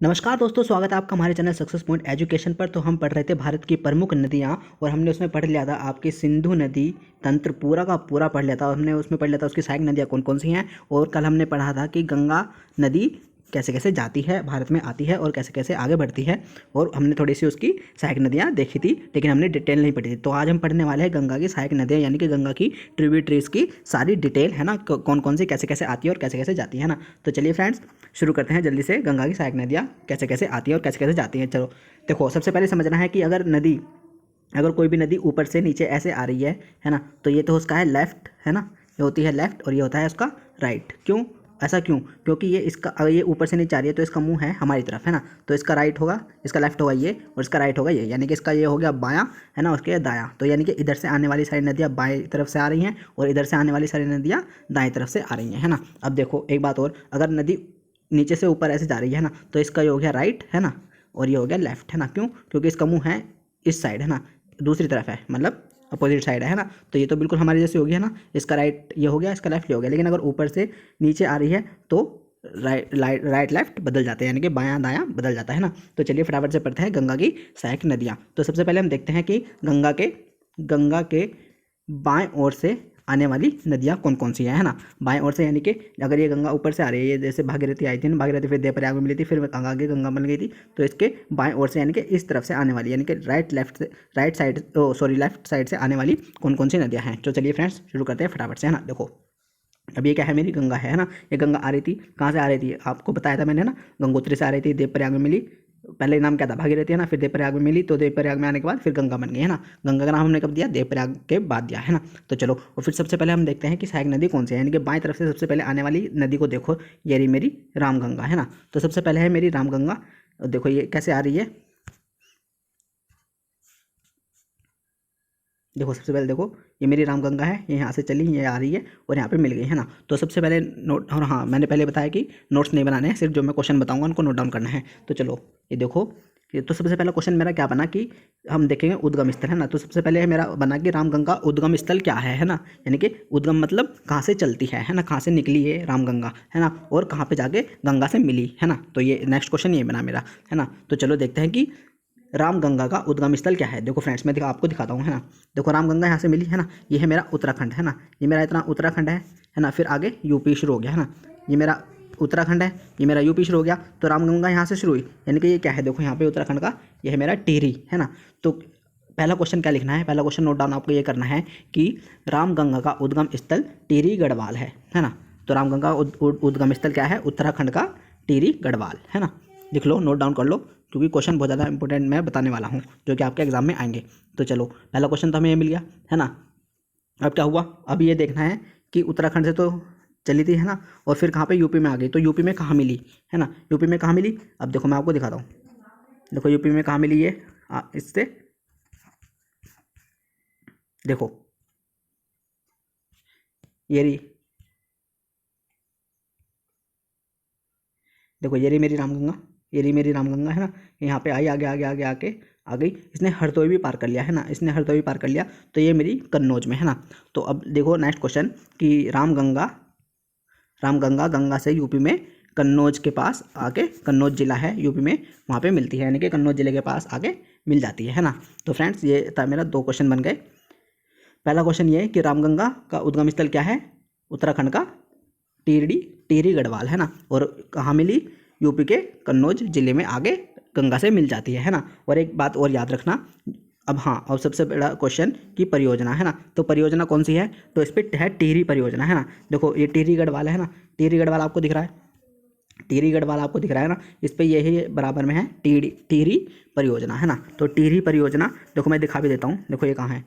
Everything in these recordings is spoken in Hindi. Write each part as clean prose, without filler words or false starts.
नमस्कार दोस्तों, स्वागत है आपका हमारे चैनल सक्सेस पॉइंट एजुकेशन पर। तो हम पढ़ रहे थे भारत की प्रमुख नदियाँ और हमने उसमें पढ़ लिया था आपकी सिंधु नदी तंत्र पूरा का पूरा पढ़ लिया था। और हमने उसमें पढ़ लिया था उसकी सहायक नदियाँ कौन कौन सी हैं। और कल हमने पढ़ा था कि गंगा नदी कैसे कैसे जाती है, भारत में आती है और कैसे कैसे आगे बढ़ती है। और हमने थोड़ी सी उसकी सहायक नदियाँ देखी थी, लेकिन हमने डिटेल नहीं पढ़ी थी। तो आज हम पढ़ने वाले हैं गंगा की सहायक नदियाँ, यानी कि गंगा की ट्रिब्यूटरीज की सारी डिटेल, है ना, कौन कौन सी कैसे कैसे आती है और कैसे कैसे जाती है ना। तो चलिए फ्रेंड्स, शुरू करते हैं जल्दी से। गंगा की सहायक नदियाँ कैसे कैसे आती हैं और कैसे कैसे जाती हैं। चलो देखो, सबसे पहले समझना है कि अगर कोई भी नदी ऊपर से नीचे ऐसे आ रही है ना, तो ये तो उसका है लेफ्ट, है ना, ये होती है लेफ्ट और ये होता है उसका राइट। क्यों ऐसा क्यों? क्योंकि ये ऊपर से नीचे आ रही है तो इसका मुंह है हमारी तरफ, है ना, तो इसका राइट होगा, इसका लेफ्ट होगा ये और इसका राइट होगा ये, यानी कि इसका ये हो गया बायां, है ना, उसके दायां। तो यानी कि इधर से आने वाली सारी नदियाँ बाएं तरफ से आ रही हैं और इधर से आने वाली सारी नदियाँ दाएं तरफ से आ रही हैं, है ना। अब देखो एक बात और, अगर नदी नीचे से ऊपर ऐसे जा रही है ना, तो इसका ये हो गया राइट, है ना, और ये हो गया लेफ्ट, है ना। क्यों? क्योंकि इसका मुंह है इस साइड, है ना, दूसरी तरफ है, मतलब अपोजिट साइड है ना। तो ये तो बिल्कुल हमारी जैसी होगी, है ना, इसका राइट ये हो गया, इसका लेफ्ट ये हो गया। लेकिन अगर ऊपर से नीचे आ रही है तो राइट लेफ्ट बदल जाते हैं, यानी कि बायां दायां बदल जाता है ना। तो चलिए फटाफट से पढ़ते हैं गंगा की सहायक नदियाँ। तो सबसे पहले हम देखते हैं कि गंगा के बाएं ओर से आने वाली नदियाँ कौन कौन सी हैं, है ना। बाएं ओर से यानी कि अगर ये गंगा ऊपर से आ रही है, ये जैसे भागीरथी आई थी ना, भागीरथी फिर देवप्रयाग में मिली थी, फिर आगे गंगा बन गई थी, तो इसके बाएं ओर से यानी कि इस तरफ से आने वाली, यानी कि लेफ्ट साइड से आने वाली कौन कौन सी नदियाँ हैं। तो चलिए फ्रेंड्स शुरू करते हैं फटाफट से, है ना। देखो अब ये क्या है, मेरी गंगा है ना। ये गंगा आ रही थी, कहाँ से आ रही थी आपको बताया था मैंने ना, गंगोत्री से आ रही थी, देवप्रयाग में मिली। पहले नाम क्या था, भागीरथी, है ना, फिर देवप्रयाग में मिली, तो देवप्रयाग में आने के बाद फिर गंगा बन गई, है ना। गंगा का नाम हमने कब दिया? देवप्रयाग के बाद दिया, है ना। तो चलो, और फिर सबसे पहले हम देखते हैं कि सहायक नदी कौन सी है, यानी कि बाएं तरफ से सबसे पहले आने वाली नदी को देखो, ये रही मेरी रामगंगा, है ना। तो सबसे पहले है मेरी रामगंगा। देखो ये कैसे आ रही है, देखो सबसे पहले देखो, ये मेरी रामगंगा है, ये यहाँ से चली, ये आ रही है और यहाँ पे मिल गई, है ना। तो सबसे पहले नोट, और हाँ मैंने पहले बताया कि नोट्स नहीं बनाने हैं, सिर्फ जो मैं क्वेश्चन बताऊंगा उनको नोट डाउन करना है। तो चलो ये देखो, ये तो सबसे पहला क्वेश्चन मेरा क्या बना कि हम देखेंगे उद्गम स्थल, है ना। तो सबसे पहले मेरा बना कि रामगंगा उद्गम स्थल क्या है ना, यानी कि उद्गम मतलब कहाँ से चलती है ना, कहाँ से निकली है रामगंगा, है ना, और कहाँ पे जाके गंगा से मिली, है ना। तो ये नेक्स्ट क्वेश्चन ये बना मेरा, है ना। तो चलो देखते हैं कि रामगंगा का उद्गम स्थल क्या है। देखो फ्रेंड्स, मैं आपको दिखाता हूँ, है ना। देखो रामगंगा यहाँ से मिली, है ना, ये है मेरा उत्तराखंड, है ना, ये मेरा इतना उत्तराखंड है ना। फिर आगे यूपी शुरू हो गया, है ना, ये मेरा उत्तराखंड है, ये मेरा यूपी शुरू हो गया। तो रामगंगा यहाँ से शुरू हुई, यानी कि ये क्या है, देखो यहाँ पे उत्तराखंड का ये है मेरा टिहरी, है ना। तो पहला क्वेश्चन क्या लिखना है, पहला क्वेश्चन नोट डाउन आपको ये करना है कि रामगंगा का उद्गम स्थल टिहरी गढ़वाल है ना। तो रामगंगा उद्गम स्थल क्या है? उत्तराखंड का टिहरी गढ़वाल, है ना। लिख लो, नोट डाउन कर लो, क्योंकि क्वेश्चन बहुत ज़्यादा इंपॉर्टेंट मैं बताने वाला हूँ, जो कि आपके एग्जाम में आएंगे। तो चलो पहला क्वेश्चन तो हमें ये मिल गया, है ना। अब क्या हुआ, अब ये देखना है कि उत्तराखंड से तो चली थी, है ना, और फिर कहाँ पे यूपी में आ गई, तो यूपी में कहाँ मिली, है ना, यूपी में कहाँ मिली। अब देखो मैं आपको दिखाता हूँ, देखो यूपी में कहाँ मिली ये, इससे देखो ये रही, देखो ये रही मेरी रामगंगा, ये रही मेरी रामगंगा, है ना। यहाँ पे आई, आगे आगे आगे आके आ गई, इसने हरदोई भी पार कर लिया, है ना, इसने हरदोई भी पार कर लिया। तो ये मेरी कन्नौज में, है ना। तो अब देखो नेक्स्ट क्वेश्चन कि रामगंगा रामगंगा गंगा से यूपी में कन्नौज के पास आके, कन्नौज जिला है यूपी में, वहाँ पे मिलती है, यानी कि कन्नौज जिले के पास आके मिल जाती है ना। तो फ्रेंड्स ये था मेरा, दो क्वेश्चन बन गए। पहला क्वेश्चन ये है कि रामगंगा का उद्गम स्थल क्या है? उत्तराखंड का टिहरी टिहरी गढ़वाल, है ना। और कहाँ मिली? यूपी के कन्नौज जिले में आगे गंगा से मिल जाती है ना। और एक बात और याद रखना, अब हाँ, और सबसे बड़ा क्वेश्चन की परियोजना, है ना। तो परियोजना कौन सी है? तो इस पर है टिहरी परियोजना, है ना। देखो ये टिहरी गढ़वाल है ना, टिहरी गढ़वाल आपको दिख रहा है, टिहरी गढ़वाल आपको दिख रहा है ना, इस पे यही बराबर में है टिहरी टिहरी परियोजना, है ना। तो टिहरी परियोजना देखो मैं दिखा भी देता हूँ, देखो ये कहाँ है,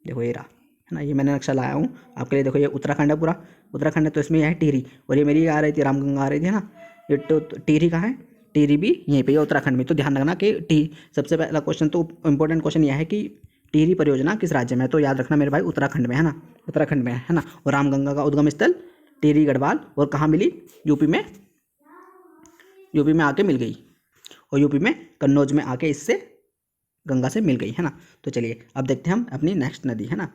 देखो ये रहा, है ना, ये मैंने नक्शा लाया हूँ आपके लिए। देखो ये उत्तराखंड है, पूरा उत्तराखंड है, तो इसमें यह है टिहरी, और ये मेरी आ रही थी रामगंगा आ रही थी, है ना। ये तो टिहरी कहाँ है? टिहरी भी यहीं पे है, उत्तराखंड में। तो ध्यान रखना कि सबसे पहला क्वेश्चन तो इंपॉर्टेंट क्वेश्चन यह है कि टिहरी परियोजना किस राज्य में है। तो याद रखना मेरे भाई, उत्तराखंड में, है ना, उत्तराखंड में है ना। और रामगंगा का उद्गम स्थल टिहरी गढ़वाल, और कहाँ मिली? यूपी में, यूपी में आके मिल गई, और यूपी में कन्नौज में आके इससे गंगा से मिल गई, है ना। तो चलिए अब देखते हैं हम अपनी नेक्स्ट नदी, है ना।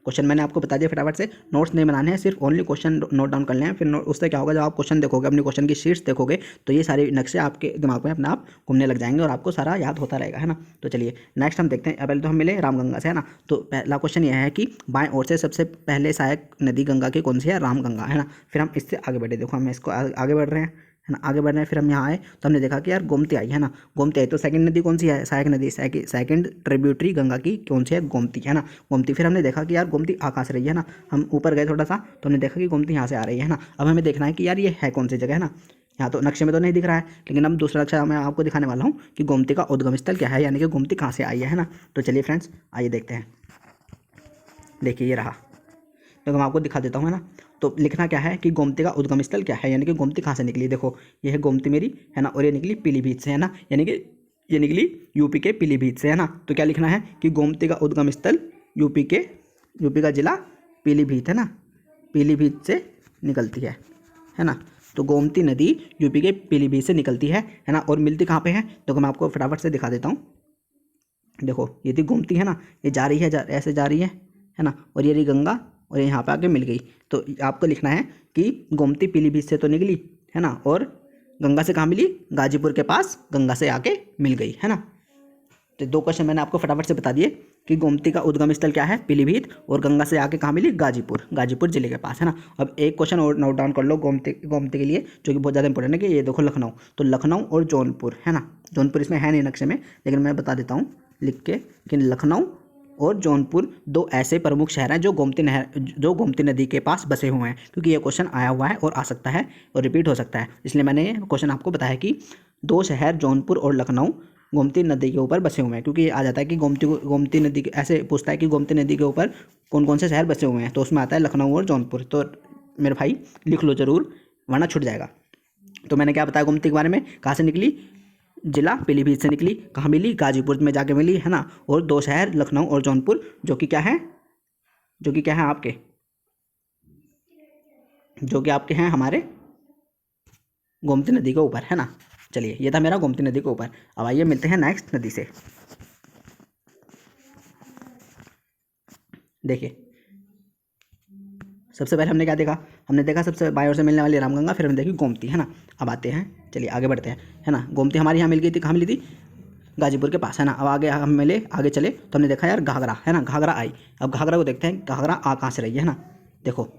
क्वेश्चन मैंने आपको बता दिया, फटाफट से नोट्स नहीं बनाने हैं, सिर्फ ओनली क्वेश्चन नोट डाउन कर लें। फिर उससे क्या होगा, जब आप क्वेश्चन देखोगे, अपनी क्वेश्चन की शीट्स देखोगे, तो ये सारे नक्शे आपके दिमाग में अपने आप घूमने लग जाएंगे और आपको सारा याद होता रहेगा, है ना। तो चलिए नेक्स्ट हम देखते हैं। पहले तो हम मिले रामगंगा से, है ना। तो पहला क्वेश्चन यह है कि बाएं ओर से सबसे पहले सहायक नदी गंगा की कौन सी है, रामगंगा, है ना। फिर हम इससे आगे बढ़े, देखो हम इसको आगे बढ़ रहे हैं, है ना, आगे बढ़ रहे हैं। फिर हम यहाँ आए तो हमने देखा कि यार गोमती आई, है ना, गोमती आई। तो सेकंड नदी कौन सी है, सहायक नदी, सेकंड ट्रिब्यूटरी गंगा की कौन सी है, गोमती, है ना, गोमती। फिर हमने देखा कि यार गोमती आ कहाँ से रही है ना, हम ऊपर गए थोड़ा सा तो हमने देखा कि गोमती यहाँ से आ रही है ना। अब हमें देखना है कि यार ये है कौन सी जगह, है ना। यहाँ तो नक्शे में तो नहीं दिख रहा है, लेकिन अब दूसरा नक्शा मैं आपको दिखाने वाला हूँ कि गोमती का उद्गम स्थल क्या है, यानी कि गोमती कहाँ से आई है ना। तो चलिए फ्रेंड्स आइए देखते हैं। देखिए ये रहा, तो मैं आपको दिखा देता हूँ, है ना। तो लिखना क्या है कि गोमती का उद्गम स्थल क्या है, यानी कि गोमती कहाँ से निकली। देखो ये है गोमती मेरी, है ना, और ये निकली पीलीभीत से, है ना, यानी कि ये निकली यूपी के पीलीभीत से, है ना। तो क्या लिखना है कि गोमती का उद्गम स्थल यूपी का जिला पीलीभीत, है ना, पीलीभीत से निकलती है ना। तो गोमती नदी यूपी के पीलीभीत से निकलती है ना। और मिलती कहाँ पे है, तो मैं आपको फटाफट से दिखा देता हूँ। देखो ये थी गोमती, है ना, ये जा रही है, ऐसे जा रही है ना, और ये रही गंगा, और यहाँ पे आके मिल गई। तो आपको लिखना है कि गोमती पीलीभीत से तो निकली, है ना, और गंगा से कहाँ मिली, गाजीपुर के पास गंगा से आके मिल गई, है ना। तो दो क्वेश्चन मैंने आपको फटाफट से बता दिए कि गोमती का उद्गम स्थल क्या है, पीलीभीत, और गंगा से आके कहाँ मिली, गाजीपुर जिले के पास, है ना। अब एक क्वेश्चन और नोट डाउन कर लो गोमती के लिए, जो कि बहुत ज़्यादा इंपॉर्टेंट है, कि ये देखो लखनऊ, तो लखनऊ और जौनपुर, है ना। जौनपुर इसमें है नहीं नक्शे में, लेकिन मैं बता देता हूँ लिख के कि लखनऊ और जौनपुर दो ऐसे प्रमुख शहर हैं जो गोमती नदी के पास बसे हुए हैं, क्योंकि ये क्वेश्चन आया हुआ है और आ सकता है और रिपीट हो सकता है, इसलिए मैंने ये क्वेश्चन आपको बताया कि दो शहर जौनपुर और लखनऊ गोमती नदी के ऊपर बसे हुए हैं, क्योंकि ये आ जाता है कि गोमती नदी के, ऐसे पूछता है कि गोमती नदी के ऊपर कौन कौन से शहर बसे हुए हैं, तो उसमें आता है लखनऊ और जौनपुर। तो मेरे भाई लिख लो ज़रूर, वरना छूट जाएगा। तो मैंने क्या बताया गोमती के बारे में, कहाँ से निकली, जिला पीलीभीत से निकली, कहाँ मिली, गाजीपुर में जाके मिली, है ना। और दो शहर लखनऊ और जौनपुर जो कि क्या है, आपके, जो कि आपके हैं हमारे गोमती नदी के ऊपर, है ना। चलिए ये था मेरा गोमती नदी के ऊपर। अब आइए मिलते हैं नेक्स्ट नदी से। देखिए सबसे पहले हमने क्या देखा, हमने देखा सबसे बाएं ओर से मिलने वाली रामगंगा, फिर हमने देखी गोमती, है ना। अब आते हैं, चलिए आगे बढ़ते हैं, है ना। गोमती हमारी यहाँ मिल गई थी, कहाँ मिली थी, गाजीपुर के पास, है ना। अब आगे हम मिले, आगे चले तो हमने देखा यार घाघरा, है ना, घाघरा आई। अब घाघरा को देखते हैं, घाघरा आ कहाँ से रही है ना। देखो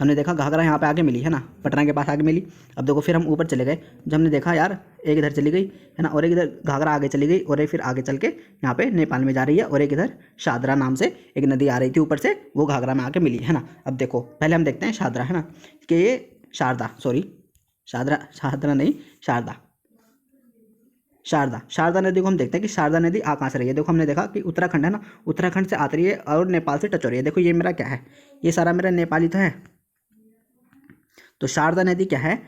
हमने देखा घाघरा यहाँ पे आगे मिली, है ना, पटना के पास आगे मिली। अब देखो फिर हम ऊपर चले गए, जब हमने देखा यार एक इधर चली गई, है ना, और एक इधर घाघरा आगे चली गई, और एक फिर आगे चल के यहाँ पे नेपाल में जा रही है, और एक इधर शादरा नाम से एक नदी आ रही थी ऊपर से, वो घाघरा में आके मिली, है ना। अब देखो पहले हम देखते हैं शादरा, है ना, कि ये शारदा नहीं, शारदा नदी को हम देखते हैं कि शारदा नदी आ कहाँ से रही है। देखो हमने देखा कि उत्तराखंड, है ना, उत्तराखंड से आती रही है और नेपाल से टच हो रही है। देखो ये मेरा क्या है, ये सारा मेरा नेपाली तो है। तो शारदा नदी क्या है,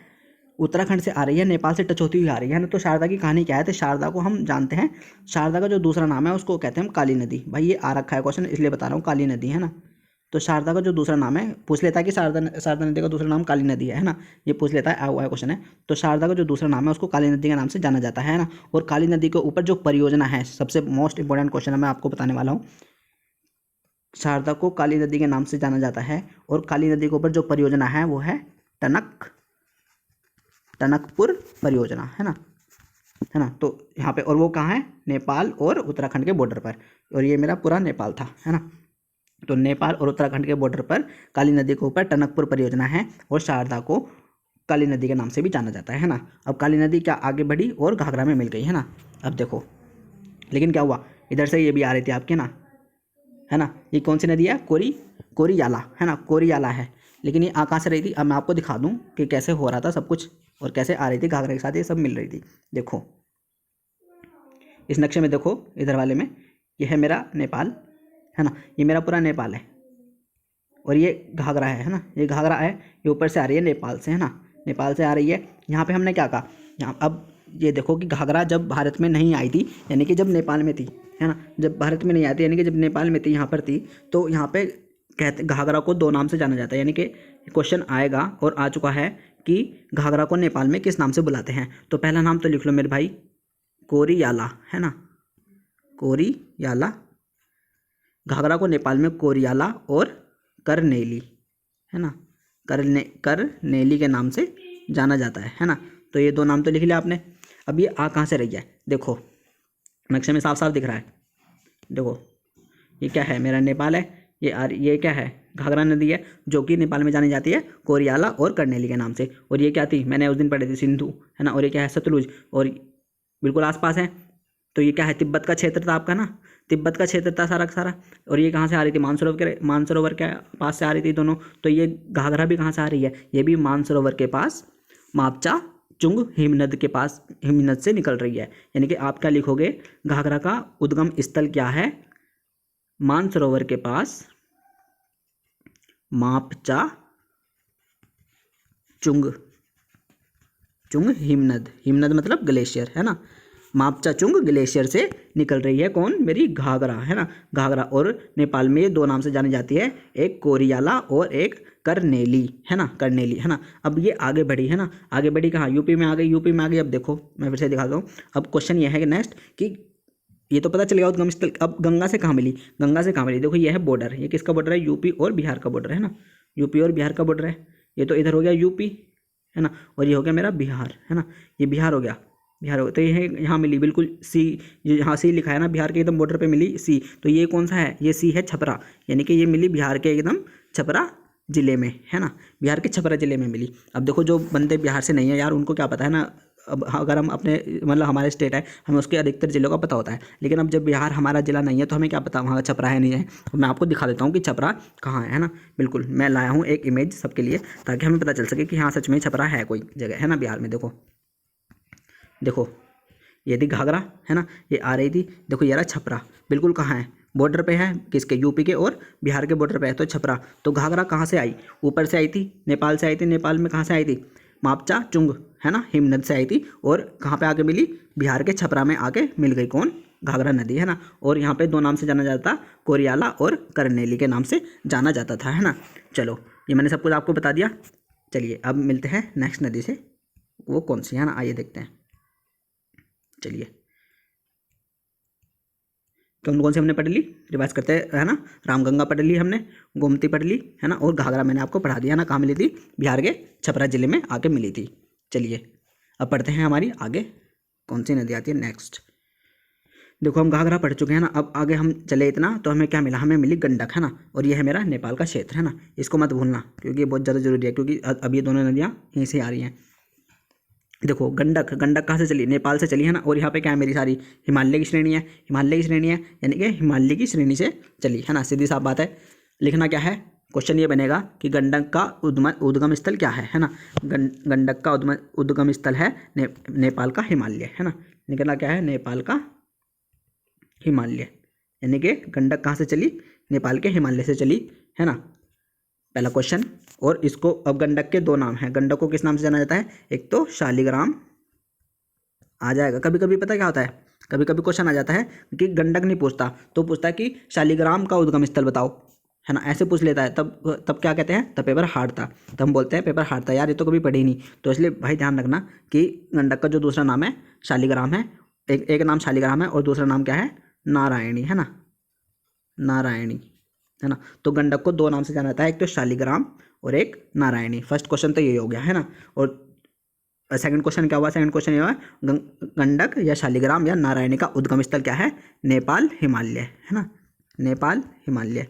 उत्तराखंड से आ रही है, नेपाल से टच होती हुई आ रही है ना। तो शारदा की कहानी क्या है, तो शारदा को हम जानते हैं, शारदा का जो दूसरा नाम है उसको कहते हैं हम काली नदी। भाई ये आ रखा है क्वेश्चन, इसलिए बता रहा हूँ, काली नदी, है ना। तो शारदा का जो दूसरा नाम है, पूछ लेता है कि शारदा नदी का दूसरा नाम काली नदी है ना, ये पूछ लेता है, आया हुआ है क्वेश्चन है। तो शारदा का जो दूसरा नाम है उसको काली नदी के नाम से जाना जाता है ना। और काली नदी के ऊपर जो परियोजना है, सबसे मोस्ट इंपॉर्टेंट क्वेश्चन है, मैं आपको बताने वाला हूँ। शारदा को काली नदी के नाम से जाना जाता है, और काली नदी के ऊपर जो परियोजना है वो है टनकपुर परियोजना, है ना। तो यहाँ पे, और वो कहाँ है, नेपाल और उत्तराखंड के बॉर्डर पर, और ये मेरा पूरा नेपाल था, है ना। तो नेपाल और उत्तराखंड के बॉर्डर पर काली नदी के ऊपर टनकपुर परियोजना है, और शारदा को काली नदी के नाम से भी जाना जाता है ना। अब काली नदी क्या आगे बढ़ी और घाघरा में मिल गई, है ना। अब देखो लेकिन क्या हुआ, इधर से ये भी आ रही थी आपके ना, है ना। ये कौन सी नदी है, कोरियाला, है ना, कोरियाला है। लेकिन ये कहाँ से रही थी, अब मैं आपको दिखा दूँ कि कैसे हो रहा था सब कुछ, और कैसे आ रही थी घाघरा के साथ, ये सब मिल रही थी। देखो इस नक्शे में देखो, इधर वाले में, ये है मेरा नेपाल, है ना, ये मेरा पूरा नेपाल है, और ये घाघरा है ना, ये घाघरा है, ये ऊपर से आ रही है नेपाल से, है ना, नेपाल से आ रही है। यहाँ पे हमने क्या कहा, यहाँ अब ये देखो कि घाघरा जब भारत में नहीं आई थी, यानी कि जब नेपाल में थी, है ना, जब भारत में नहीं आई थी, यानी कि जब नेपाल में थी, यहाँ पर थी, तो यहाँ पे कहते घाघरा को दो नाम से जाना जाता है, यानी कि क्वेश्चन आएगा और आ चुका है कि घाघरा को नेपाल में किस नाम से बुलाते हैं। तो पहला नाम तो लिख लो मेरे भाई, कोरियाला, है ना, कोरियाला। घाघरा को नेपाल में कोरियाला और करनेली, है ना, करनेली के नाम से जाना जाता है ना। तो ये दो नाम तो लिख लिया आपने। अब ये आ कहाँ से रही है, देखो नक्शे में साफ साफ दिख रहा है। देखो ये क्या है, मेरा नेपाल है, ये क्या है, घाघरा नदी है, जो कि नेपाल में जानी जाती है कोरियाला और करनेली के नाम से। और ये क्या थी, मैंने उस दिन पढ़ी थी, सिंधु, है ना। और ये क्या है, सतलुज, और बिल्कुल आसपास है। तो ये क्या है, तिब्बत का क्षेत्र था आपका ना, तिब्बत का क्षेत्र था सारा का सारा। और ये कहाँ से आ रही थी, मानसरोवर के पास से आ रही थी दोनों। तो ये घाघरा भी कहाँ से आ रही है, ये भी मानसरोवर के पास मापचा चुंग हिमनद के पास, हिमनद से निकल रही है। यानी कि आप क्या लिखोगे, घाघरा का उद्गम स्थल क्या है, मानसरोवर के पास मापचा चुंग हिमनद, हिमनद मतलब ग्लेशियर, है ना। मापचा चुंग ग्लेशियर से निकल रही है कौन, मेरी घाघरा, है ना, घाघरा। और नेपाल में ये दो नाम से जानी जाती है, एक कोरियाला और एक करनेली, है ना, करनेली, है ना। अब ये आगे बढ़ी, है ना, आगे बढ़ी कहाँ, यूपी में आ गई, यूपी में आ गई। अब देखो मैं फिर से दिखाता हूँ। अब क्वेश्चन ये है कि नेक्स्ट कि ये तो पता चल गया उद्गम स्थल। अब गंगा से कहाँ मिली, गंगा से कहाँ मिली, देखो ये है बॉर्डर, ये किसका बॉर्डर है, यूपी और बिहार का बॉर्डर, है ना, यूपी और बिहार का बॉर्डर है। ये तो इधर हो गया यूपी, है ना, और ये हो गया मेरा बिहार, है ना, ये बिहार हो गया, बिहार हो गया। तो ये है, यहाँ मिली बिल्कुल सी, यहाँ सी लिखा है ना, बिहार के एकदम बॉर्डर पे मिली सी। तो ये कौन सा है, ये सी है छपरा, यानी कि ये मिली बिहार के एकदम छपरा जिले में, है ना, बिहार के छपरा जिले में मिली। अब देखो जो बंदे बिहार से नहीं है यार, उनको क्या पता है ना। अब अगर हम अपने मतलब हमारे स्टेट है, हमें उसके अधिकतर जिलों का पता होता है, लेकिन अब जब बिहार हमारा जिला नहीं है तो हमें क्या पता वहाँ छपरा है नहीं है। तो मैं आपको दिखा देता हूँ कि छपरा कहाँ है ना। बिल्कुल मैं लाया हूँ एक इमेज सबके लिए, ताकि हमें पता चल सके कि हाँ सच में छपरा है कोई जगह, है ना, बिहार में। देखो देखो ये थी घाघरा, है ना, ये आ रही थी, देखो ये रहा छपरा, बिल्कुल कहाँ है, बॉर्डर पे है, किसके, यूपी के और बिहार के बॉर्डर पे है, तो छपरा। तो घाघरा कहाँ से आई, ऊपर से आई थी, नेपाल से आई थी। नेपाल में कहाँ से आई थी, मापचा चुंग, है ना, हिमनद से आई थी। और कहाँ पे आके मिली, बिहार के छपरा में आके मिल गई कौन, घाघरा नदी, है ना। और यहाँ पे दो नाम से जाना जाता था, कोरियाला और करनेली के नाम से जाना जाता था, है ना। चलो ये मैंने सब कुछ आपको बता दिया। चलिए अब मिलते हैं नेक्स्ट नदी से, वो कौन सी है ना, आइए देखते हैं। चलिए कौन कौन सी हमने पढ़ ली, रिवाइज करते हैं, है ना। रामगंगा पढ़ ली हमने, गोमती पढ़ ली, है ना, और घाघरा मैंने आपको पढ़ा दिया ना, कहाँ मिली थी, बिहार के छपरा जिले में आके मिली थी। चलिए अब पढ़ते हैं हमारी आगे कौन सी नदी आती है नेक्स्ट। देखो हम घाघरा पढ़ चुके हैं ना, अब आगे हम चले इतना तो हमें क्या मिला, हमें मिली गंडक, है ना। और ये है मेरा नेपाल का क्षेत्र, है ना, इसको मत भूलना क्योंकि ये बहुत ज़्यादा जरूरी है, क्योंकि अब ये दोनों नदियाँ यहीं से आ रही हैं। देखो गंडक, गंडक कहाँ से चली, नेपाल से चली, है ना। और यहाँ पे क्या है, मेरी सारी हिमालय की श्रेणी है, हिमालय की श्रेणी है, यानी कि हिमालय की श्रेणी से चली, है ना, सीधी साफ बात है। लिखना क्या है, क्वेश्चन ये बनेगा कि गंडक का उद्गम स्थल क्या है ना। गंडक का उद्गम स्थल है नेपाल का हिमालय, है ना। निकलना क्या है, नेपाल का हिमालय, यानी कि गंडक कहाँ से चली, नेपाल के हिमालय से चली, है ना, पहला क्वेश्चन। और इसको अब गंडक के दो नाम हैं, गंडक को किस नाम से जाना जाता है, एक तो शालिग्राम आ जाएगा, कभी कभी पता क्या होता है, कभी कभी क्वेश्चन आ जाता है कि गंडक नहीं पूछता तो पूछता है कि शालिग्राम का उद्गम स्थल बताओ, है ना, ऐसे पूछ लेता है। तब क्या कहते हैं, तब पेपर हार्ड था, तब हम बोलते हैं पेपर हार्ड था, यार ये तो कभी पढ़ी नहीं। तो इसलिए भाई ध्यान रखना कि गंडक का जो दूसरा नाम है शालिग्राम है, एक नाम शालिग्राम है और दूसरा नाम क्या है, नारायणी, है ना, नारायणी, है ना। तो गंडक को दो नाम से जाना जाता है, एक तो शालिग्राम और एक नारायणी। फर्स्ट क्वेश्चन तो ये हो गया, है ना। और सेकंड क्वेश्चन क्या हुआ, सेकंड क्वेश्चन ये हुआ गंडक या शालिग्राम या नारायणी का उद्गम स्थल क्या है, नेपाल हिमालय, है ना, नेपाल हिमालय।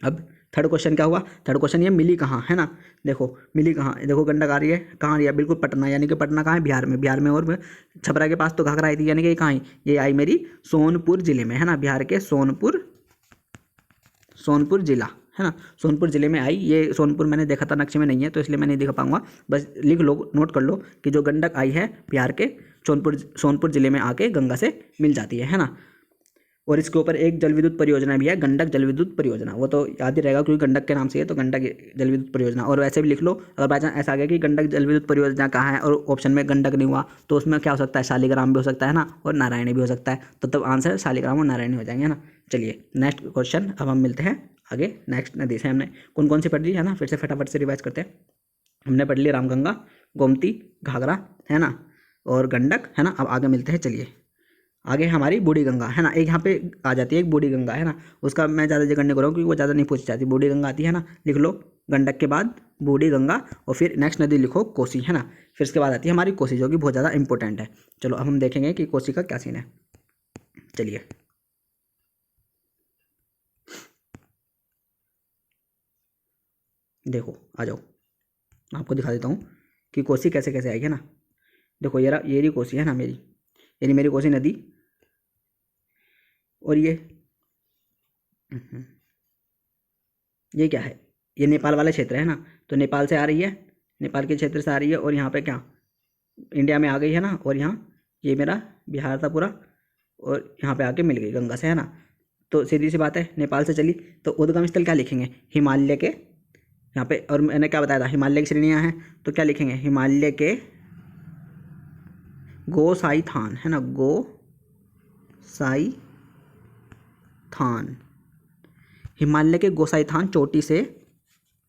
अब थर्ड क्वेश्चन क्या हुआ, थर्ड क्वेश्चन ये मिली कहाँ, है ना। देखो मिली कहाँ, देखो गंडक आ रही है, कहाँ आ रही है, बिल्कुल पटना, यानी कि पटना कहाँ है, बिहार में, बिहार में। और छपरा के पास तो घाघरा आई थी, यानी कि कहाँ आई, ये आई मेरी सोनपुर जिले में, है ना, बिहार के सोनपुर जिला, है ना, सोनपुर जिले में आई। ये सोनपुर मैंने देखा था, नक्शे में नहीं है तो इसलिए मैं नहीं दिखा पाऊंगा, बस लिख लो, नोट कर लो कि जो गंडक आई है बिहार के सोनपुर जिले में आके गंगा से मिल जाती है ना। और इसके ऊपर एक जल विद्युत परियोजना भी है, गंडक जल विद्युत परियोजना, वो तो याद ही रहेगा क्योंकि गंडक के नाम से है, तो गंडक जल विद्युत परियोजना। और वैसे भी लिख लो, अगर बाई चांस ऐसा आ गया कि गंडक जल विद्युत परियोजना कहाँ है और ऑप्शन में गंडक नहीं हुआ तो उसमें क्या हो सकता है, शालिग्राम भी हो सकता है ना, और नारायणी भी हो सकता है, तो तब आंसर शालिग्राम और नारायणी हो जाएंगे, है ना। चलिए नेक्स्ट क्वेश्चन, अब हम मिलते हैं आगे नेक्स्ट नदी से। हमने कौन कौन सी पढ़ ली, है ना, फिर से फटाफट से रिवाइज करते हैं। हमने पढ़ ली रामगंगा, गोमती, घाघरा, है ना, और गंडक, है ना। अब आगे मिलते हैं, चलिए आगे हमारी बूढ़ी गंगा है ना, एक यहाँ पे आ जाती है एक बूढ़ी गंगा है ना, उसका मैं ज़्यादा जिक्र नहीं कर रहा हूँ क्योंकि वो ज़्यादा नहीं पूछी जाती। बूढ़ी गंगा आती है ना, लिख लो गंडक के बाद बूढ़ी गंगा और फिर नेक्स्ट नदी लिखो कोसी है ना, फिर उसके बाद आती है हमारी कोसी जो कि बहुत ज़्यादा इंपॉर्टेंट है। चलो अब हम देखेंगे कि कोसी का क्या सीन है। चलिए देखो आ जाओ, आपको दिखा देता हूँ कि कोसी कैसे कैसे आएगी है ना। देखो ये रही कोसी है ना मेरी, ये रही मेरी कोसी नदी, और ये क्या है, ये नेपाल वाला क्षेत्र है ना, तो नेपाल से आ रही है, नेपाल के क्षेत्र से आ रही है और यहाँ पे क्या इंडिया में आ गई है ना, और यहाँ ये मेरा बिहार था पूरा, और यहाँ पे आके मिल गई गंगा से है ना। तो सीधी सी बात है, नेपाल से चली तो उद्गम स्थल क्या लिखेंगे, हिमालय के यहाँ पे, और मैंने क्या बताया था हिमालय की श्रेणियाँ हैं, तो क्या लिखेंगे हिमालय के गोसाई थान है ना, गोसाई थान, हिमालय के गोसाई थान चोटी से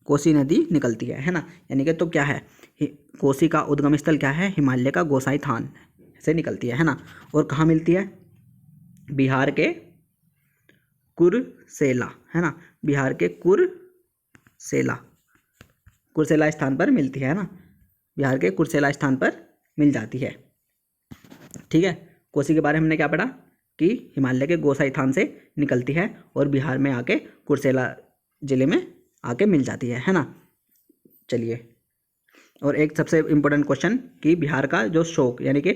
कोसी नदी निकलती है ना, यानी कि तो क्या है कोसी का उद्गम स्थल क्या है, हिमालय का गोसाई थान से निकलती है ना। और कहाँ मिलती है, बिहार के कुर्सेला है ना, बिहार के कुर्सेला स्थान पर मिलती है ना, बिहार के कुर्सेला स्थान पर मिल जाती है। ठीक है, कोसी के बारे में हमने क्या पढ़ा कि हिमालय के गोसाई थान से निकलती है और बिहार में आके कुर्सेला जिले में आके मिल जाती है ना। चलिए, और एक सबसे इम्पोर्टेंट क्वेश्चन कि बिहार का जो शोक यानी कि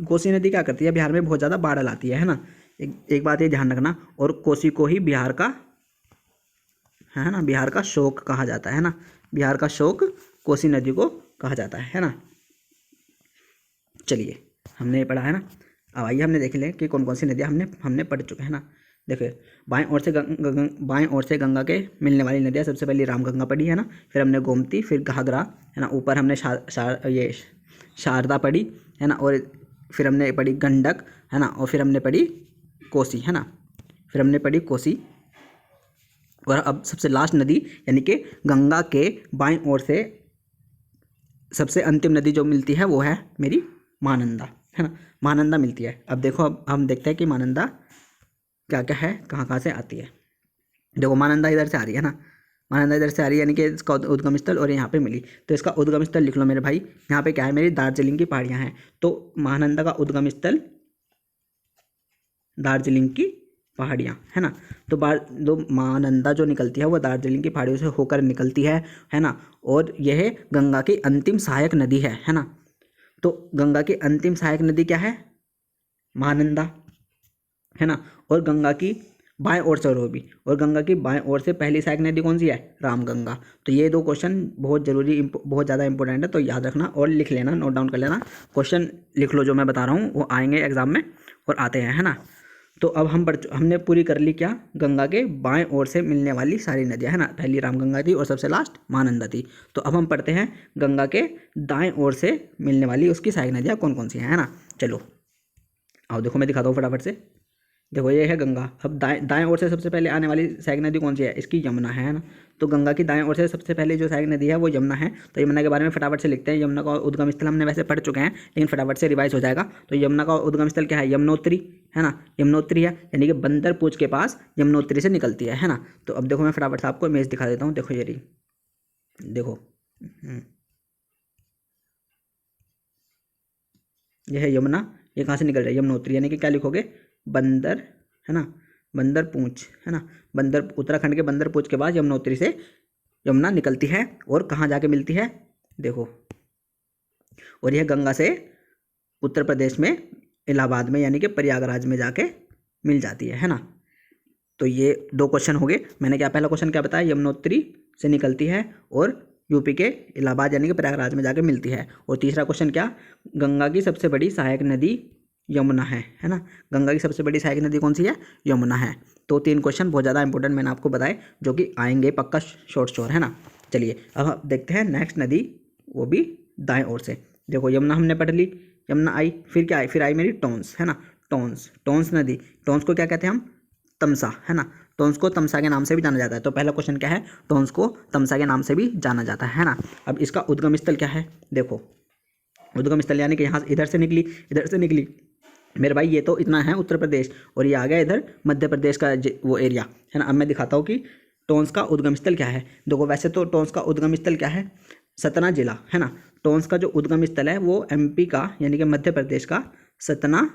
कोसी नदी क्या करती है, बिहार में बहुत ज़्यादा बाढ़ लाती है ना। एक बात ये ध्यान रखना, और कोसी को ही बिहार का है ना, बिहार का शोक कहा जाता है ना, बिहार का शोक कोसी नदी को कहा जाता है ना। चलिए हमने ये पढ़ा है ना, अब आइए हमने देख लें कि कौन कौन सी नदियाँ हमने पढ़ चुके हैं ना। देखिए बाएं ओर से गंगा के मिलने वाली नदियाँ, सबसे पहले रामगंगा पढ़ी है ना, फिर हमने गोमती, फिर घाघरा है ना, ऊपर हमने शारदा पढ़ी है ना, और फिर हमने पढ़ी गंडक है ना, और फिर हमने पढ़ी कोसी है ना, फिर हमने पढ़ी कोसी। और अब सबसे लास्ट नदी यानी कि गंगा के बाएं ओर से सबसे अंतिम नदी जो मिलती है वो है मेरी महानंदा है ना, महानंदा मिलती है। अब देखो, अब हम देखते हैं कि महानंदा क्या क्या है, कहाँ कहाँ से आती है। देखो महानंदा इधर से आ रही है ना, महानंदा इधर से आ रही है यानी कि इसका उद्गम स्थल, और यहाँ पे मिली तो इसका उद्गम स्थल लिख लो मेरे भाई। यहाँ पे क्या है, मेरी दार्जिलिंग की पहाड़ियाँ हैं, तो महानंदा का उद्गम स्थल दार्जिलिंग की पहाड़ियाँ है ना। तो महानंदा जो निकलती है वो दार्जिलिंग की पहाड़ियों से होकर निकलती है ना, और यह गंगा की अंतिम सहायक नदी है ना। तो गंगा की अंतिम सहायक नदी क्या है, महानंदा है ना, और गंगा की बाएं ओर से भी, और गंगा की बाएं ओर से पहली सहायक नदी कौन सी है, रामगंगा। तो ये दो क्वेश्चन बहुत जरूरी, बहुत ज़्यादा इंपॉर्टेंट है, तो याद रखना और लिख लेना, नोट डाउन कर लेना, क्वेश्चन लिख लो जो मैं बता रहा हूँ वो आएंगे एग्जाम में और आते हैं है ना। तो अब हमने पूरी कर ली क्या, गंगा के बाएं ओर से मिलने वाली सारी नदियाँ है ना, पहली रामगंगा थी और सबसे लास्ट महानंदा थी। तो अब हम पढ़ते हैं गंगा के दाएं ओर से मिलने वाली उसकी सहायक नदियाँ कौन कौन सी हैं है ना। चलो आओ देखो, मैं दिखाता हूँ फटाफट से। देखो ये है गंगा, अब दाएं ओर से सबसे पहले आने वाली सहायक नदी कौन सी है, इसकी यमुना है ना। तो गंगा की दाएं ओर से सबसे पहले जो सहायक नदी है वो यमुना है। तो यमुना के बारे में फटाफट से लिखते हैं, यमुना का उद्गम स्थल हमने वैसे पढ़ चुके हैं लेकिन फटाफट से रिवाइज हो जाएगा। तो यमुना का उद्गम स्थल क्या है, यमुनोत्री है ना, यमुनोत्री है, यानी कि बंदरपूछ के पास यमुनोत्री से निकलती है ना। तो अब देखो मैं फटाफट से आपको इमेज दिखा देता हूँ, देखो ये रही, देखो यह है यमुना, ये कहाँ से निकल रही है, यमुनोत्री, यानी कि क्या लिखोगे, बंदर है ना, बंदरपूछ है ना, उत्तराखंड के बंदरपूछ के बाद यमुनोत्री से यमुना निकलती है और कहाँ जाके मिलती है, देखो, और यह गंगा से उत्तर प्रदेश में इलाहाबाद में यानी कि प्रयागराज में जाके मिल जाती है ना। तो ये दो क्वेश्चन हो गए। मैंने क्या पहला क्वेश्चन क्या बताया, यमुनोत्री से निकलती है और यूपी के इलाहाबाद यानी कि प्रयागराज में जाके मिलती है। और तीसरा क्वेश्चन क्या, गंगा की सबसे बड़ी सहायक नदी यमुना है ना, गंगा की सबसे बड़ी सहायक नदी कौन सी है, यमुना है। तो तीन क्वेश्चन बहुत ज़्यादा इंपॉर्टेंट मैंने आपको बताए जो कि आएंगे पक्का शॉर्ट श्योर है ना। चलिए अब देखते हैं नेक्स्ट नदी, वो भी दाएं ओर से। देखो यमुना हमने पढ़ ली, यमुना आई, फिर क्या आई, फिर आई मेरी टोंस है ना, टोंस नदी, टोंस को क्या कहते हैं हम, तमसा है ना, टोंस को तमसा के नाम से भी जाना जाता है। तो पहला क्वेश्चन क्या है, टोंस को तमसा के नाम से भी जाना जाता है ना। अब इसका उद्गम स्थल क्या है, देखो उद्गम स्थल यानी कि यहाँ इधर से निकली मेरे भाई ये तो इतना है उत्तर प्रदेश, और ये आ गया इधर मध्य प्रदेश का वो एरिया है ना। अब मैं दिखाता हूँ कि टोंस का उद्गम स्थल क्या है। देखो वैसे तो टोंस का उद्गम स्थल क्या है, सतना जिला है ना। टोंस का जो उद्गम स्थल है वो एमपी का यानी कि मध्य प्रदेश का सतना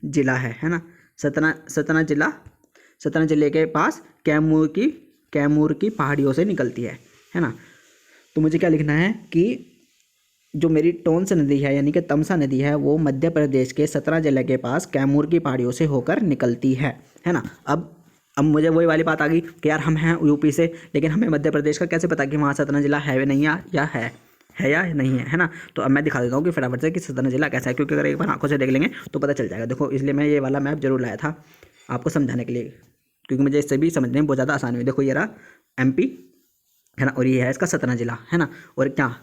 जिला है ना। सतना जिला, सतना जिले के पास कैमूर की पहाड़ियों से निकलती है ना। तो मुझे क्या लिखना है कि जो मेरी टोंस नदी है यानी कि तमसा नदी है वो मध्य प्रदेश के सतना जिले के पास कैमूर की पहाड़ियों से होकर निकलती है ना। अब मुझे वही वाली बात आ गई कि यार हम हैं यूपी से, लेकिन हमें मध्य प्रदेश का कैसे पता कि वहाँ सतना जिला है या नहीं, या है या नहीं है ना। तो अब मैं दिखा देता हूँ कि फटाफट से कि सतना जिला कैसा है, क्योंकि अगर एक बार आंखों से देख लेंगे तो पता चल जाएगा। देखो इसलिए मैं ये वाला मैप जरूर लाया था आपको समझाने के लिए, क्योंकि मुझे इससे भी समझने में बहुत ज़्यादा आसानी हुई। देखो ये रहा एमपी है ना, और ये है इसका सतना जिला है ना। और क्या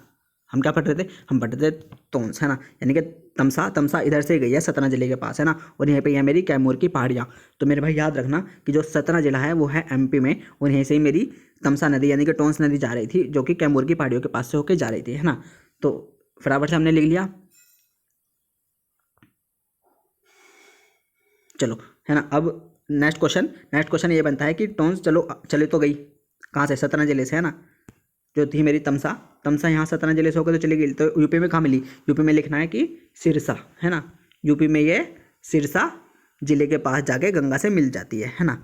हम क्या पढ़ रहे थे, हम पढ़ रहे थे टोंस है ना, यानी कि तमसा इधर से गई है सतना जिले के पास है ना। और यहीं पे है मेरी कैमूर की पहाड़ियाँ। तो मेरे भाई याद रखना कि जो सतना जिला है वो है एमपी में, और यहीं से ही मेरी तमसा नदी यानी कि टोंस नदी जा रही थी, जो कि कैमूर की पहाड़ियों के पास से होकर जा रही थी है ना। तो फटाफट से हमने लिख लिया, चलो है ना। अब नेक्स्ट क्वेश्चन ये बनता है कि टोंस चले तो गई कहाँ से, सतना जिले से है ना। जो थी मेरी तमसा यहाँ सतना जिले से होकर तो चली गई, तो यूपी में कहाँ मिली, यूपी में लिखना है कि सिरसा है ना। यूपी में ये सिरसा जिले के पास जाके गंगा से मिल जाती है ना।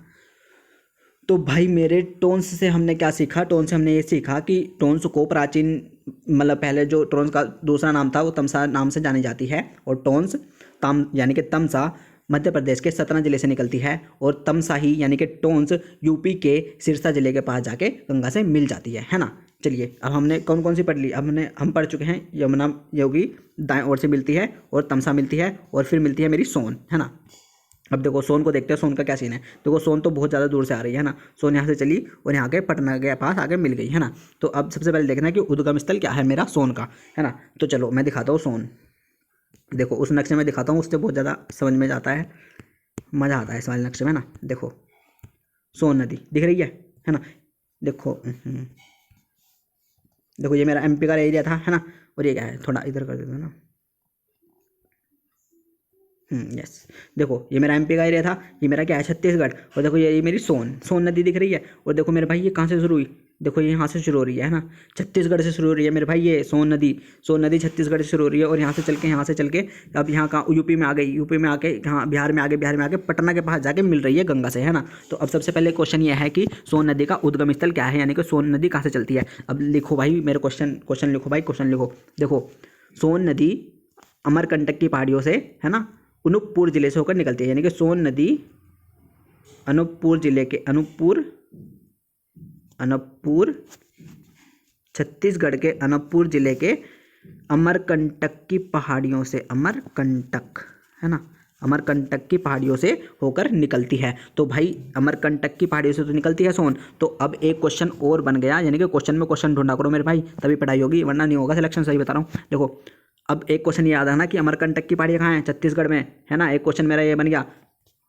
तो भाई मेरे टोंस से हमने क्या सीखा, टोंस से हमने ये सीखा कि टोंस को प्राचीन मतलब पहले जो टोंस का दूसरा नाम था वो तमसा नाम से जानी जाती है, और टोंस यानी कि तमसा मध्य प्रदेश के सतना जिले से निकलती है, और तमसा ही यानी कि टोंस यूपी के सिरसा जिले के पास जाके गंगा से मिल जाती है ना। चलिए अब हमने कौन कौन सी पढ़ ली, अब हम पढ़ चुके हैं यमुना योगी दाएं ओर से मिलती है, और तमसा मिलती है, और फिर मिलती है मेरी सोन है ना। अब देखो सोन को देखते हैं, सोन का क्या सीन है। देखो सोन तो बहुत ज़्यादा दूर से आ रही है ना, सोन यहाँ से चली और यहाँ के पटना के पास आगे मिल गई है ना। तो अब सबसे पहले देखना है कि उद्गम स्थल क्या है मेरा सोन का है ना। तो चलो मैं दिखाता हूँ सोन, देखो उस नक्शे में दिखाता हूँ, उससे बहुत ज़्यादा समझ में जाता है, मज़ा आता है इस वाले नक्शे में ना। देखो सोन नदी दिख रही है ना। देखो देखो ये मेरा एमपी का एरिया था है ना, और ये क्या है, थोड़ा इधर कर देता ना। यस, देखो ये मेरा एमपी का एरिया था, ये मेरा क्या है छत्तीसगढ़। और देखो ये मेरी सोन नदी दिख रही है। और देखो मेरे भाई ये कहाँ से शुरू हुई, देखो ये यहाँ से शुरू हो रही है ना, छत्तीसगढ़ से शुरू हो रही है मेरे भाई। ये सोन नदी छत्तीसगढ़ से शुरू हो रही है, और यहाँ से चल के अब यहाँ का यूपी में आ गई, यूपी में आके यहाँ बिहार में आके पटना के पास जाके मिल रही है गंगा से है ना। तो अब सबसे पहले क्वेश्चन ये है कि सोन नदी का उद्गम स्थल क्या है, यानी कि सोन नदी कहाँ से चलती है। अब लिखो भाई मेरे क्वेश्चन लिखो भाई, क्वेश्चन लिखो। देखो सोन नदी अमरकंटक की पहाड़ियों से है ना अनूपपुर जिले से होकर निकलती है, यानी कि सोन नदी अनूपपुर छत्तीसगढ़ के अनूपपुर जिले के अमरकंटक की पहाड़ियों से, अमरकंटक है ना, अमरकंटक की पहाड़ियों से होकर निकलती है। तो भाई अमरकंटक की पहाड़ियों से तो निकलती है सोन। तो अब एक क्वेश्चन और बन गया, यानी कि क्वेश्चन में क्वेश्चन ढूंढा करो मेरे भाई, तभी पढ़ाई होगी, वरना नहीं होगा सिलेक्शन। सही बता रहा हूँ। देखो अब एक क्वेश्चन याद आना कि अमरकंटक की पहाड़ियाँ कहाँ हैं, छत्तीसगढ़ में है ना। एक क्वेश्चन मेरा ये बन गया,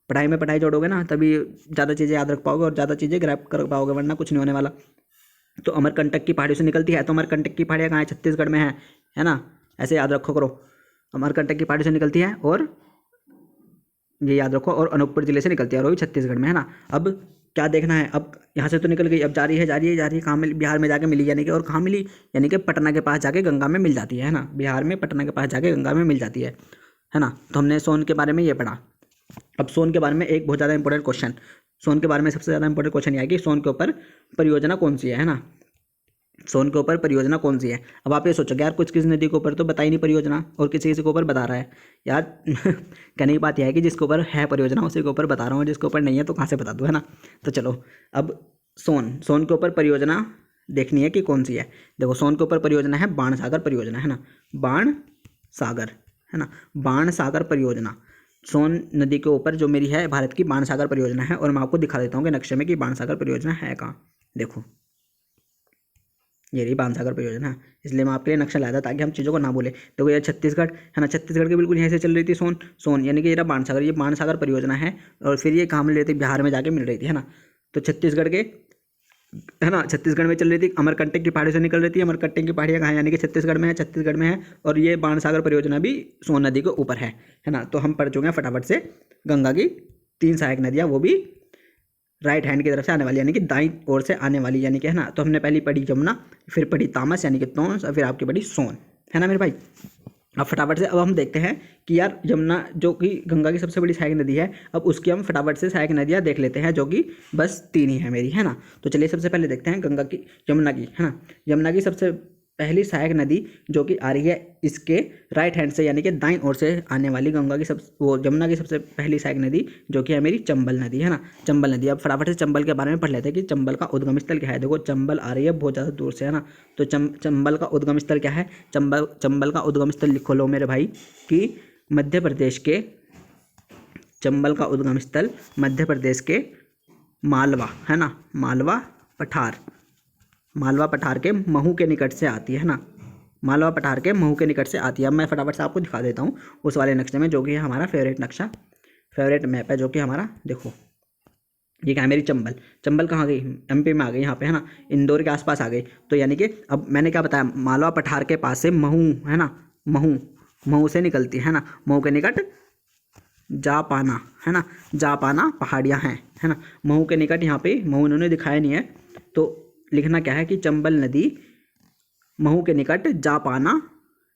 पढ़ाई में पढ़ाई जोड़ोगे ना तभी ज़्यादा चीज़ें याद रख पाओगे और ज़्यादा चीज़ें ग्रैब कर पाओगे, वरना कुछ नहीं होने वाला। तो अमरकंटक की पहाड़ियों से निकलती है, तो अमरकंटक की पहाड़ियाँ कहाँ हैं, छत्तीसगढ़ में है ना। ऐसे याद रखो करो, अमरकंटक की पहाड़ियों से निकलती है, और ये याद रखो, और अनूपपुर जिले से निकलती है, और वो भी छत्तीसगढ़ में है ना। अब क्या देखना है, अब यहाँ से तो निकल गई, अब जा रही है कहाँ मिली, बिहार में जाके मिली, यानी कि और कहाँ मिली, यानी कि पटना के पास जाके गंगा में मिल जाती है ना। बिहार में पटना के पास जाके गंगा में मिल जाती है ना। तो हमने सोन के बारे में ये पढ़ा। अब सोन के बारे में एक बहुत ज़्यादा इंपॉर्टेंट क्वेश्चन, सोन के बारे में सबसे ज़्यादा इंपॉर्टेंट क्वेश्चन ये है कि सोन के ऊपर परियोजना कौन सी है ना। सोन के ऊपर परियोजना कौन सी है। अब आप ये सोचोगे यार कुछ किस नदी के ऊपर तो बता ही नहीं परियोजना, और किसी किसी के ऊपर बता रहा है यार कहने की बात यह है कि जिसके ऊपर है परियोजना उसी के ऊपर बता रहा हूँ, जिसके ऊपर नहीं है तो कहाँ से बता दूँ है ना। तो चलो अब सोन के ऊपर परियोजना देखनी है कि कौन सी है। देखो सोन के ऊपर परियोजना है बाणसागर परियोजना है ना, बाणसागर है ना, बाणसागर परियोजना सोन नदी के ऊपर जो मेरी है भारत की बाणसागर परियोजना है। और मैं आपको दिखा देता हूँ कि नक्शे में कि बाणसागर परियोजना है कहाँ। देखो ये रही बाणसागर परियोजना, इसलिए मैं आपके लिए नक्शा लाया था ताकि हम चीज़ों को ना बोले। देखो ये छत्तीसगढ़ है ना, छत्तीसगढ़ के बिल्कुल यहीं से चल रही थी सोन यानी कि ये बाणसागर, ये बाणसागर परियोजना है। और फिर ये कहाँ मिल रही थी, बिहार में जाके मिल रही थी है ना। तो छत्तीसगढ़ के है ना, छत्तीसगढ़ में चल रही थी, अमरकंटक की पहाड़ियों से निकल रही थी। अमरकंटक की पहाड़ियाँ कहाँ हैं, यानी कि छत्तीसगढ़ में है, छत्तीसगढ़ में है। और ये बाणसागर परियोजना भी सोन नदी के ऊपर है ना। तो हम पढ़ चुके हैं फटाफट से गंगा की 3 सहायक नदियाँ, वो भी राइट हैंड की तरफ से आने वाली, यानी कि दाईं ओर से आने वाली, यानी कि है ना। तो हमने पहली पढ़ी यमुना, फिर पढ़ी तामस यानी कि तोंस, और फिर आपकी पढ़ी सोन, है ना मेरे भाई। अब फटाफट से अब हम देखते हैं कि यार यमुना जो कि गंगा की सबसे बड़ी सहायक नदी है, अब उसकी हम फटाफट से सहायक नदियाँ देख लेते हैं, जो कि बस 3 ही है मेरी, है ना। तो चलिए सबसे पहले देखते हैं गंगा की, यमुना की, है ना। यमुना की सबसे पहली सहायक नदी जो कि आ रही है इसके राइट हैंड से, यानी कि दाईं ओर से आने वाली गंगा की यमुना की सबसे पहली सहायक नदी जो कि है मेरी चंबल नदी, है ना। चंबल नदी। अब फटाफट से चंबल के बारे में पढ़ लेते हैं कि चंबल का उद्गम स्थल क्या है। देखो चंबल आ रही है बहुत ज़्यादा दूर से, है ना। तो चंबल का उद्गम स्थल क्या है, चंबल का उद्गम स्थल लिखो लो मेरे भाई कि मध्य प्रदेश के, चंबल का उद्गम स्थल मध्य प्रदेश के मालवा, है ना, मालवा पठार के महू के निकट से आती है ना। मालवा पठार के महू के निकट से आती है। अब मैं फटाफट से आपको दिखा देता हूँ उस वाले नक्शे में, जो कि है हमारा फेवरेट नक्शा, फेवरेट मैप है, जो कि हमारा, देखो ये क्या है मेरी चंबल। चंबल कहाँ गई, एमपी में आ गई यहाँ पे, है ना, इंदौर के आसपास आ गई। तो यानी कि अब मैंने क्या बताया, मालवा पठार के पास से महू, है ना, महू से निकलती है ना, महू के निकट जापाना, है ना, जापाना पहाड़ियाँ हैं, है ना। महू के निकट, यहाँ पे महू इन्होंने दिखाया नहीं है, तो लिखना क्या है कि चंबल नदी महू के निकट जापाना,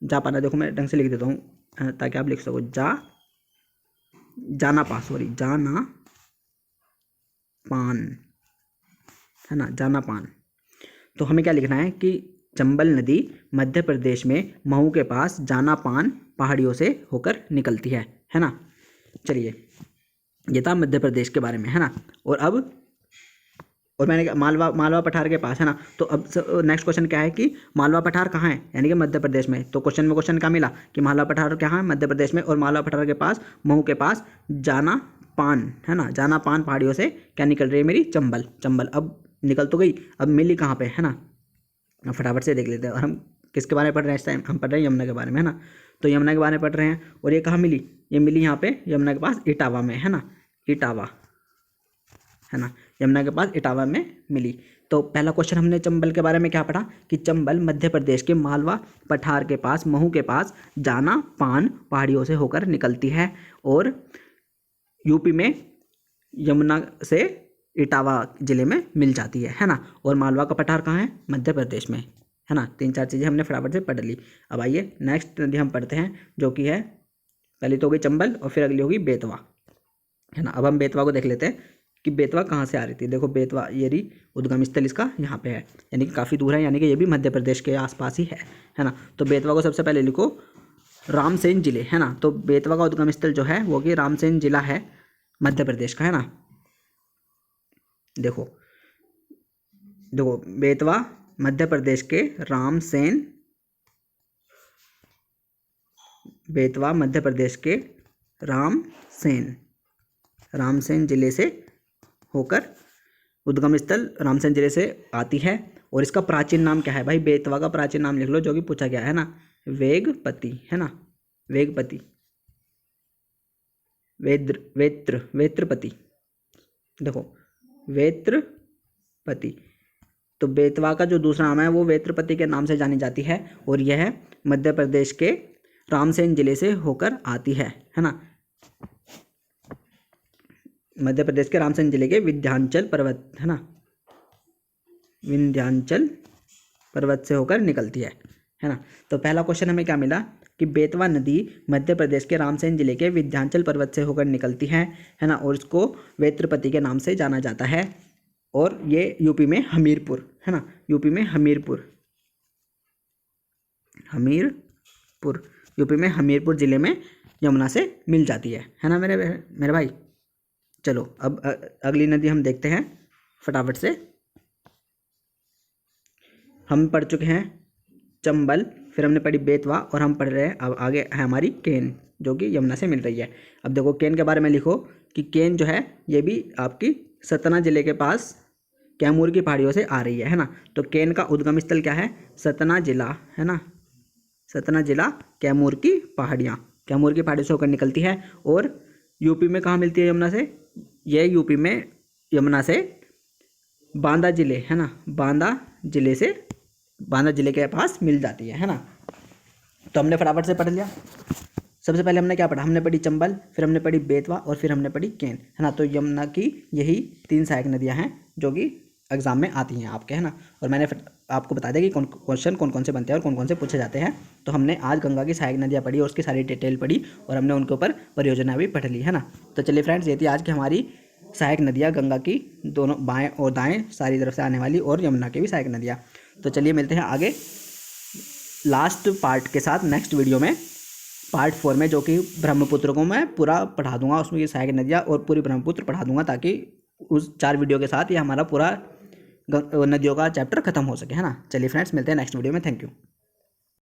देखो मैं ढंग से लिख देता हूँ ताकि आप लिख सको, जाना पान, है ना, जाना पान। तो हमें क्या लिखना है कि चंबल नदी मध्य प्रदेश में महू के पास जाना पान पहाड़ियों से होकर निकलती है ना। चलिए ये था मध्य प्रदेश के बारे में, है ना। और मैंने मालवा पठार के पास, है ना। तो अब नेक्स्ट क्वेश्चन क्या है कि मालवा पठार कहाँ है, यानी कि मध्य प्रदेश में। तो क्वेश्चन क्या मिला कि मालवा पठार कहाँ है, मध्य प्रदेश में, और मालवा पठार के पास, महू के पास जाना पान, है ना, जाना पान पहाड़ियों से क्या निकल रही है मेरी, चंबल। अब निकल तो गई, अब मिली कहाँ पे, है ना। फटाफट से देख लेते हैं। और हम किसके बारे में पढ़ रहे हैं इस टाइम, हम पढ़ रहे हैं यमुना के बारे में, है ना। तो यमुना के बारे में पढ़ रहे हैं, और ये कहाँ मिली, ये मिली यहाँ पे यमुना के पास इटावा में, है ना, इटावा, है ना, यमुना के पास इटावा में मिली। तो पहला क्वेश्चन हमने चंबल के बारे में क्या पढ़ा कि चंबल मध्य प्रदेश के मालवा पठार के पास, महू के पास जाना पान पहाड़ियों से होकर निकलती है, और यूपी में यमुना से इटावा जिले में मिल जाती है ना। और मालवा का पठार कहाँ है, मध्य प्रदेश में, है ना। 3-4 चीज़ें हमने फटाफट से पढ़ ली। अब आइए नेक्स्ट नदी हम पढ़ते हैं, जो कि है, पहली तो हो गई चंबल और फिर अगली होगी बेतवा, है ना। अब हम बेतवा को देख लेते हैं कि बेतवा कहाँ से आ रही थी। देखो बेतवा, ये रही उद्गम स्थल इसका यहाँ पे है, यानी कि काफ़ी दूर है, यानी कि ये भी मध्य प्रदेश के आसपास ही है ना। तो बेतवा को सबसे पहले लिखो रामसेन जिले, है ना। तो बेतवा का उद्गम स्थल जो है वो कि रामसेन जिला है, मध्य प्रदेश का, है ना। देखो बेतवा मध्य प्रदेश के बेतवा मध्य प्रदेश के रामसेन जिले से होकर उद्गम स्थल रामसेन जिले से आती है। और इसका प्राचीन नाम क्या है भाई, बेतवा का प्राचीन नाम लिख लो, जो कि पूछा गया है ना, वेगपति, है ना, वेगपति, वेत्रपति, देखो वेत्रपति। तो बेतवा का जो दूसरा नाम है वो वेत्रपति के नाम से जानी जाती है, और यह मध्य प्रदेश के रामसेन जिले से होकर आती है ना। मध्य प्रदेश के रामसेन जिले के विंध्याचल पर्वत, है ना, विंध्याचल पर्वत से होकर निकलती है ना। तो पहला क्वेश्चन हमें क्या मिला कि बेतवा नदी मध्य प्रदेश के रामसेन जिले के विंध्याचल पर्वत से होकर निकलती है ना, और इसको वेत्रपति के नाम से जाना जाता है। और ये यूपी में हमीरपुर, है ना, यूपी में हमीरपुर यूपी में हमीरपुर जिले में यमुना से मिल जाती है ना मेरे भाई। चलो अब अगली नदी हम देखते हैं फटाफट से। हम पढ़ चुके हैं चंबल, फिर हमने पढ़ी बेतवा, और हम पढ़ रहे हैं अब आगे है हमारी केन, जो कि यमुना से मिल रही है। अब देखो केन के बारे में लिखो कि केन जो है ये भी आपकी सतना जिले के पास कैमूर की पहाड़ियों से आ रही है ना। तो केन का उद्गम स्थल क्या है, सतना जिला, है ना, सतना जिला, कैमूर की पहाड़ियाँ, कैमूर की पहाड़ियों से होकर निकलती है। और यूपी में कहाँ मिलती है यमुना से, यह यूपी में यमुना से बांदा जिले, है ना, बांदा जिले से, बांदा जिले के पास मिल जाती है ना। तो हमने फटाफट से पढ़ लिया। सबसे पहले हमने क्या पढ़ा, हमने पढ़ी चंबल, फिर हमने पढ़ी बेतवा और फिर हमने पढ़ी केन, है ना। तो यमुना की यही 3 सहायक नदियाँ हैं जो कि एग्जाम में आती हैं आपके, है ना। और मैंने आपको बता दिया कि क्वेश्चन कौन कौन से बनते हैं और कौन कौन से पूछे जाते हैं। तो हमने आज गंगा की सहायक नदियाँ पढ़ी और उसकी सारी डिटेल पढ़ी और हमने उनके ऊपर परियोजना भी पढ़ ली, है ना। तो चलिए फ्रेंड्स, ये थी आज की हमारी सहायक नदियाँ, गंगा की दोनों बाएँ और दाएँ सारी तरफ से आने वाली, और यमुना की भी सहायक नदियाँ। तो चलिए मिलते हैं आगे लास्ट पार्ट के साथ नेक्स्ट वीडियो में, पार्ट 4 में, जो कि ब्रह्मपुत्र को मैं पूरा पढ़ा दूंगा, उसमें ये सहायक नदियाँ और पूरी ब्रह्मपुत्र पढ़ा दूंगा, ताकि उस 4 वीडियो के साथ ये हमारा पूरा नदियों का चैप्टर खत्म हो सके, है ना। चलिए फ्रेंड्स, मिलते हैं नेक्स्ट वीडियो में। Thank you.